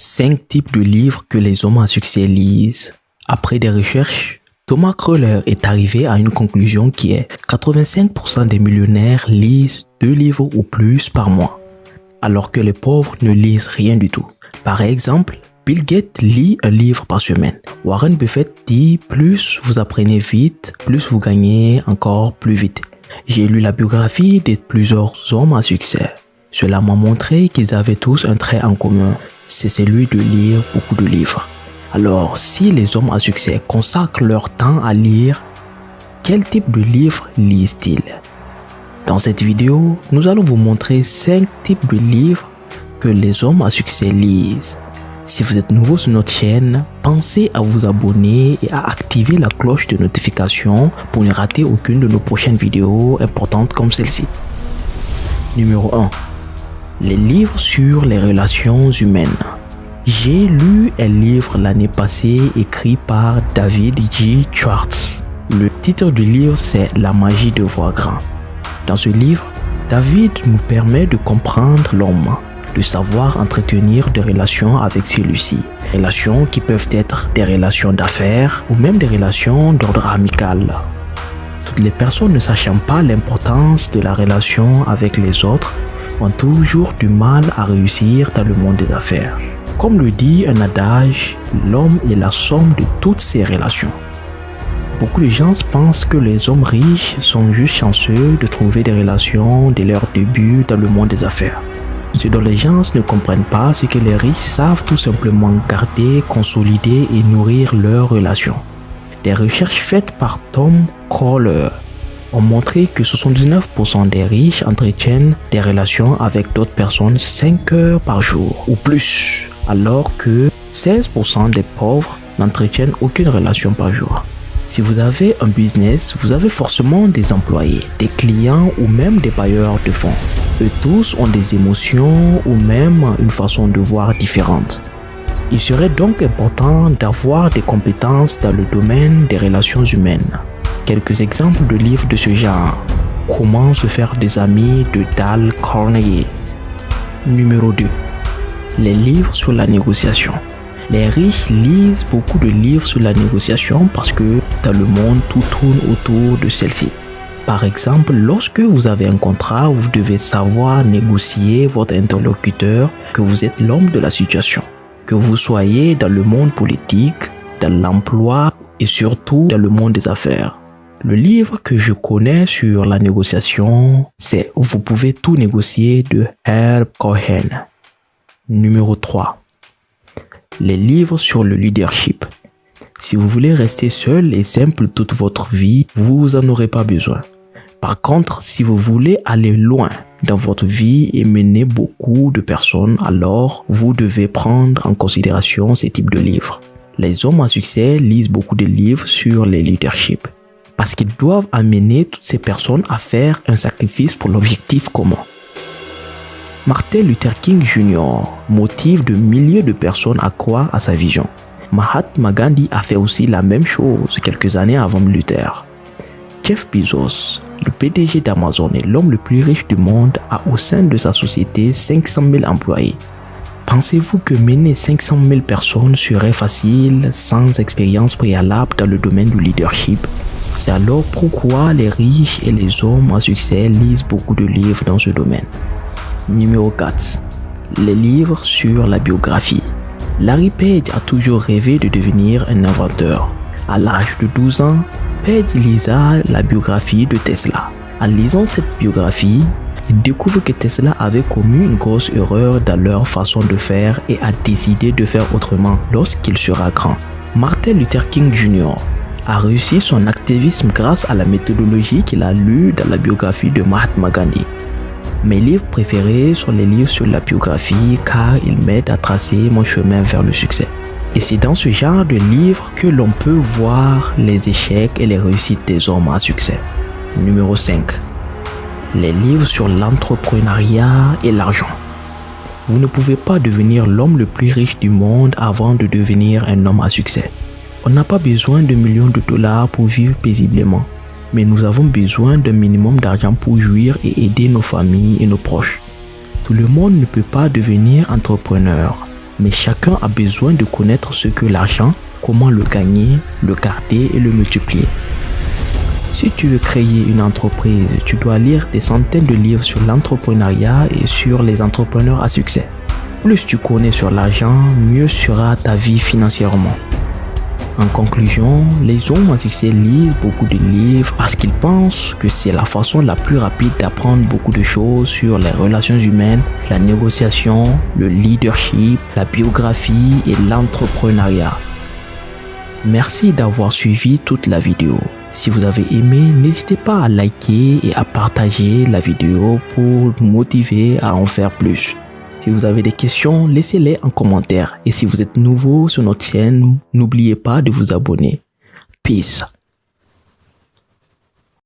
5 types de livres que les hommes à succès lisent. Après des recherches, Thomas Kröller est arrivé à une conclusion qui est 85% des millionnaires lisent 2 livres ou plus par mois, alors que les pauvres ne lisent rien du tout. Par exemple, Bill Gates lit un livre par semaine. Warren Buffett dit « Plus vous apprenez vite, plus vous gagnez encore plus vite ». J'ai lu la biographie de plusieurs hommes à succès. Cela m'a montré qu'ils avaient tous un trait en commun, c'est celui de lire beaucoup de livres. Alors, si les hommes à succès consacrent leur temps à lire, quel type de livres lisent-ils? Dans cette vidéo, nous allons vous montrer 5 types de livres que les hommes à succès lisent. Si vous êtes nouveau sur notre chaîne, pensez à vous abonner et à activer la cloche de notification pour ne rater aucune de nos prochaines vidéos importantes comme celle-ci. Numéro 1. Les livres sur les relations humaines. J'ai lu un livre l'année passée écrit par David G. Schwartz. Le titre du livre c'est La magie de voir grand. Dans ce livre, David nous permet de comprendre l'homme, de savoir entretenir des relations avec celui-ci. Relations qui peuvent être des relations d'affaires ou même des relations d'ordre amical. Toutes les personnes ne sachant pas l'importance de la relation avec les autres ont toujours du mal à réussir dans le monde des affaires. Comme le dit un adage, l'homme est la somme de toutes ses relations. Beaucoup de gens pensent que les hommes riches sont juste chanceux de trouver des relations dès leur début dans le monde des affaires. Ce dont les gens ne comprennent pas, c'est que les riches savent tout simplement garder, consolider et nourrir leurs relations. Des recherches faites par Tom Kröller ont montré que 79% des riches entretiennent des relations avec d'autres personnes 5 heures par jour ou plus, alors que 16% des pauvres n'entretiennent aucune relation par jour. Si vous avez un business, vous avez forcément des employés, des clients ou même des bailleurs de fonds. Eux tous ont des émotions ou même une façon de voir différente. Il serait donc important d'avoir des compétences dans le domaine des relations humaines. Quelques exemples de livres de ce genre. Comment se faire des amis de Dale Carnegie. Numéro 2. Les livres sur la négociation. Les riches lisent beaucoup de livres sur la négociation parce que dans le monde, tout tourne autour de celle-ci. Par exemple, lorsque vous avez un contrat, vous devez savoir négocier votre interlocuteur, que vous êtes l'homme de la situation. Que vous soyez dans le monde politique, dans l'emploi et surtout dans le monde des affaires. Le livre que je connais sur la négociation, c'est « Vous pouvez tout négocier » de Herb Cohen. Numéro 3. Les livres sur le leadership. Si vous voulez rester seul et simple toute votre vie, vous n'en aurez pas besoin. Par contre, si vous voulez aller loin dans votre vie et mener beaucoup de personnes, alors vous devez prendre en considération ces types de livres. Les hommes à succès lisent beaucoup de livres sur les leaderships parce qu'ils doivent amener toutes ces personnes à faire un sacrifice pour l'objectif commun. Martin Luther King Jr. motive de milliers de personnes à croire à sa vision. Mahatma Gandhi a fait aussi la même chose quelques années avant Luther. Jeff Bezos, le PDG d'Amazon et l'homme le plus riche du monde, a au sein de sa société 500 000 employés. Pensez-vous que mener 500 000 personnes serait facile sans expérience préalable dans le domaine du leadership? C'est alors pourquoi les riches et les hommes à succès lisent beaucoup de livres dans ce domaine. Numéro 4. Les livres sur la biographie. Larry Page a toujours rêvé de devenir un inventeur. À l'âge de 12 ans, Page lisa la biographie de Tesla. En lisant cette biographie, il découvre que Tesla avait commis une grosse erreur dans leur façon de faire et a décidé de faire autrement lorsqu'il sera grand. Martin Luther King Jr. a réussi son activisme grâce à la méthodologie qu'il a lue dans la biographie de Mahatma Gandhi. Mes livres préférés sont les livres sur la biographie car ils m'aident à tracer mon chemin vers le succès. Et c'est dans ce genre de livres que l'on peut voir les échecs et les réussites des hommes à succès. Numéro 5. Les livres sur l'entrepreneuriat et l'argent. Vous ne pouvez pas devenir l'homme le plus riche du monde avant de devenir un homme à succès. On n'a pas besoin de millions de dollars pour vivre paisiblement. Mais nous avons besoin d'un minimum d'argent pour jouir et aider nos familles et nos proches. Tout le monde ne peut pas devenir entrepreneur. Mais chacun a besoin de connaître ce que l'argent, comment le gagner, le garder et le multiplier. Si tu veux créer une entreprise, tu dois lire des centaines de livres sur l'entrepreneuriat et sur les entrepreneurs à succès. Plus tu connais sur l'argent, mieux sera ta vie financièrement. En conclusion, les hommes à succès lisent beaucoup de livres parce qu'ils pensent que c'est la façon la plus rapide d'apprendre beaucoup de choses sur les relations humaines, la négociation, le leadership, la biographie et l'entrepreneuriat. Merci d'avoir suivi toute la vidéo. Si vous avez aimé, n'hésitez pas à liker et à partager la vidéo pour nous motiver à en faire plus. Si vous avez des questions, laissez-les en commentaire. Et si vous êtes nouveau sur notre chaîne, n'oubliez pas de vous abonner. Peace.